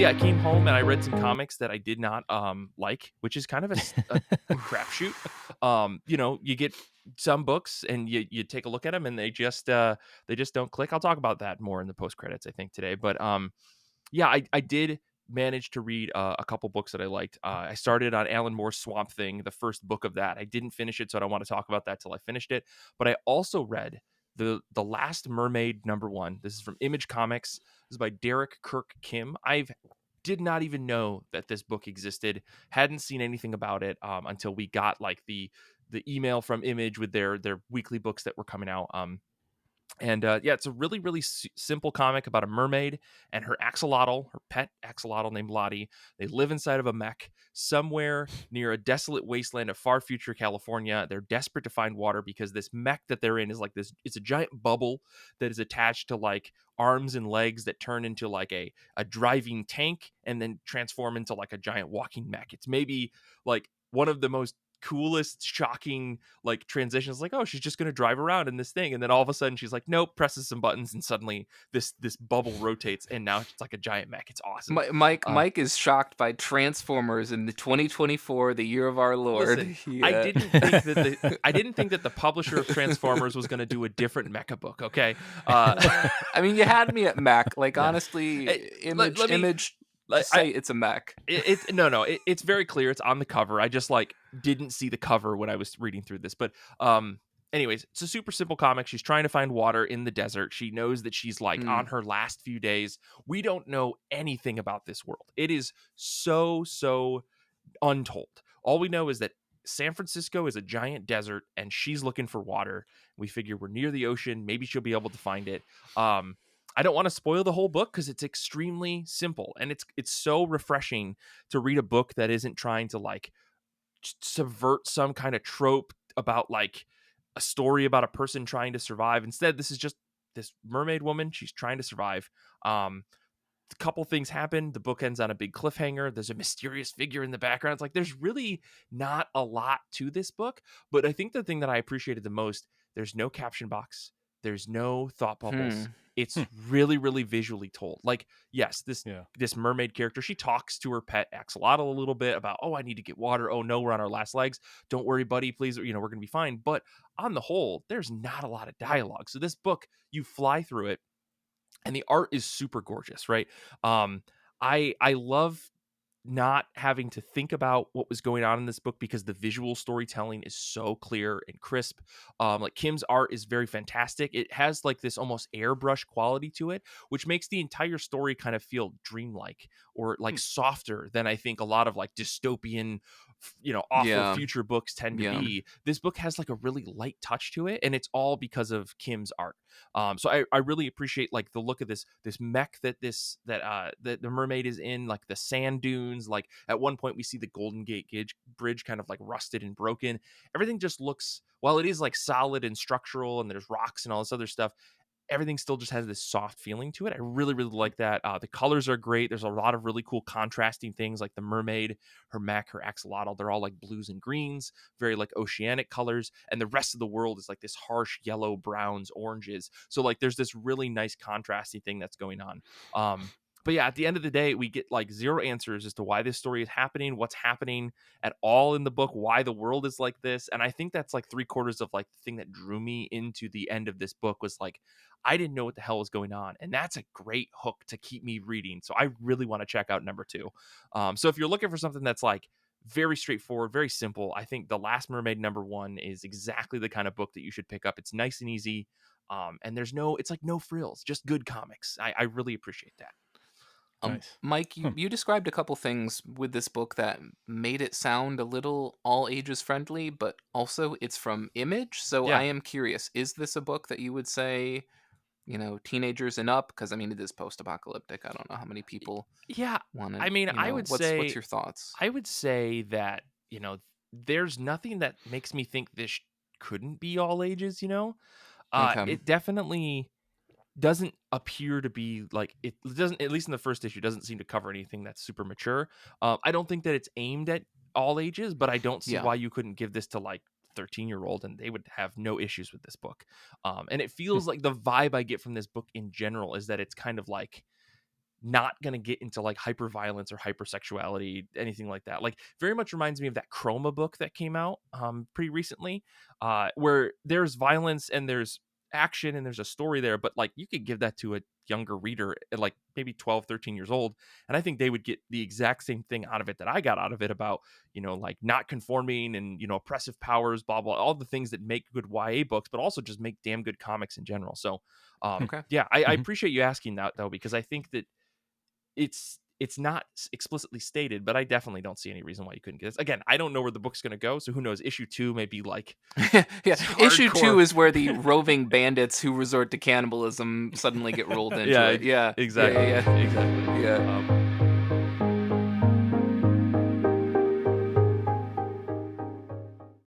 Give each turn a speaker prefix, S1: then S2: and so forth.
S1: Yeah, I came home and I read some comics that I did not like, which is kind of a crapshoot. You get some books and you take a look at them and they just don't click. I'll talk about that more in the post credits, I think, today. But yeah, I did manage to read a couple books that I liked. I started on Alan Moore's Swamp Thing, the first book of that. I didn't finish it, so I don't want to talk about that till I finished it. But I also read the last Mermaid #1. This is from Image Comics. This is by Derek Kirk Kim. I did not even know that this book existed. Hadn't seen anything about it until we got like the email from Image with their weekly books that were coming out. Yeah, it's a really, really simple comic about a mermaid and her axolotl, her pet axolotl named Lottie. They live inside of a mech somewhere near a desolate wasteland of far future California. They're desperate to find water because this mech that they're in is like this. It's a giant bubble that is attached to like arms and legs that turn into like a driving tank and then transform into like a giant walking mech. It's maybe like one of the most coolest, shocking like transitions, like, oh, she's just gonna drive around in this thing, and then all of a sudden she's like, nope, presses some buttons, and suddenly this bubble rotates, and now it's like a giant mech. It's awesome.
S2: Mike is shocked by Transformers in the 2024, the year of our Lord.
S1: Listen,
S2: Yeah.
S1: I didn't think that the publisher of Transformers was gonna do a different mecha book. Okay,
S2: I mean, you had me at mech. Like,
S1: yeah.
S2: honestly,
S1: Hey, let me.
S2: image,
S1: Like,
S2: just say it's a mech.
S1: it's no, no. It's very clear. It's on the cover. I just like didn't see the cover when I was reading through this. But anyways, it's a super simple comic. She's trying to find water in the desert. She knows that she's like
S2: Mm,
S1: on her last few days. We don't know anything about this world. It is so untold. All we know is that San Francisco is a giant desert and she's looking for water. We figure we're near the ocean. Maybe she'll be able to find it. I don't want to spoil the whole book because it's extremely simple and it's so refreshing to read a book that isn't trying to like subvert some kind of trope about like a story about a person trying to survive. Instead, this is just this mermaid woman. She's trying to survive. A couple things happen. The book ends on a big cliffhanger. There's a mysterious figure in the background. It's like there's really not a lot to this book, but I think the thing that I appreciated the most, there's no caption box. There's no thought bubbles.
S2: hmm.
S1: It's really, really visually told. Like, yes,
S3: Yeah.
S1: this mermaid character, she talks to her pet axolotl a little bit about, oh, I need to get water. Oh no, we're on our last legs. Don't worry, buddy. Please, we're gonna be fine. But on the whole, there's not a lot of dialogue. So this book, you fly through it and the art is super gorgeous, right? Um, I love not having to think about what was going on in this book because the visual storytelling is so clear and crisp. Like Kim's art is very fantastic. It has like this almost airbrush quality to it, which makes the entire story kind of feel dreamlike or like
S3: Hmm.
S1: softer than I think a lot of like dystopian, awful
S2: Yeah.
S1: future books tend to
S2: Yeah.
S1: be. This book has like a really light touch to it, and it's all because of Kim's art. So I really appreciate like the look of this mech that the mermaid is in, like the sand dunes. Like at one point we see the Golden Gate Bridge kind of like rusted and broken. Everything just looks, while it is like solid and structural, and there's rocks and all this other stuff, everything still just has this soft feeling to it. I really, really like that. The colors are great. There's a lot of really cool contrasting things like the mermaid, her mech, her axolotl. They're all like blues and greens, very like oceanic colors. And the rest of the world is like this harsh yellow, browns, oranges. So like there's this really nice contrasting thing that's going on. But yeah, at the end of the day, we get like zero answers as to why this story is happening, what's happening at all in the book, why the world is like this. And I think that's like 3/4 of like the thing that drew me into the end of this book was like, I didn't know what the hell was going on. And that's a great hook to keep me reading. So I really want to check out #2. So if you're looking for something that's like very straightforward, very simple, I think The Last Mermaid #1 is exactly the kind of book that you should pick up. It's nice and easy. And it's like no frills, just good comics. I really appreciate that.
S3: Nice.
S2: Mike,
S3: Hmm.
S2: you described a couple things with this book that made it sound a little all ages friendly, but also it's from Image. So I
S1: Yeah.
S2: am curious, is this a book that you would say, teenagers and up? Because I mean, it is post-apocalyptic. I don't know how many people
S1: Yeah.
S2: want to,
S1: I mean,
S2: what's your thoughts?
S1: I would say that, there's nothing that makes me think this couldn't be all ages.
S2: Okay.
S1: It definitely doesn't appear to be like it doesn't, at least in the first issue, doesn't seem to cover anything that's super mature. I don't think that it's aimed at all ages, but I don't see
S2: Yeah.
S1: why you couldn't give this to like 13-year-old and they would have no issues with this book. And it
S3: Hmm.
S1: feels like the vibe I get from this book in general is that it's kind of like not gonna get into like hyper violence or hypersexuality, anything like that. Like very much reminds me of that Chroma book that came out pretty recently, where there's violence and there's action and there's a story there, but like you could give that to a younger reader at like maybe 12, 13 years old, and I think they would get the exact same thing out of it that I got out of it about, like not conforming and, oppressive powers, blah blah, all the things that make good YA books, but also just make damn good comics in general. So
S2: Okay.
S1: yeah, I
S3: Mhm.
S1: appreciate you asking that though, because I think that it's not explicitly stated, but I definitely don't see any reason why you couldn't get this. Again, I don't know where the book's going to go, so who knows? Issue 2 may be like
S2: Yeah, issue
S1: hardcore.
S2: 2 is where the roving bandits who resort to cannibalism suddenly get rolled into
S1: Yeah,
S2: it. Yeah. Yeah,
S1: exactly,
S2: yeah,
S1: exactly.
S2: yeah. Yeah.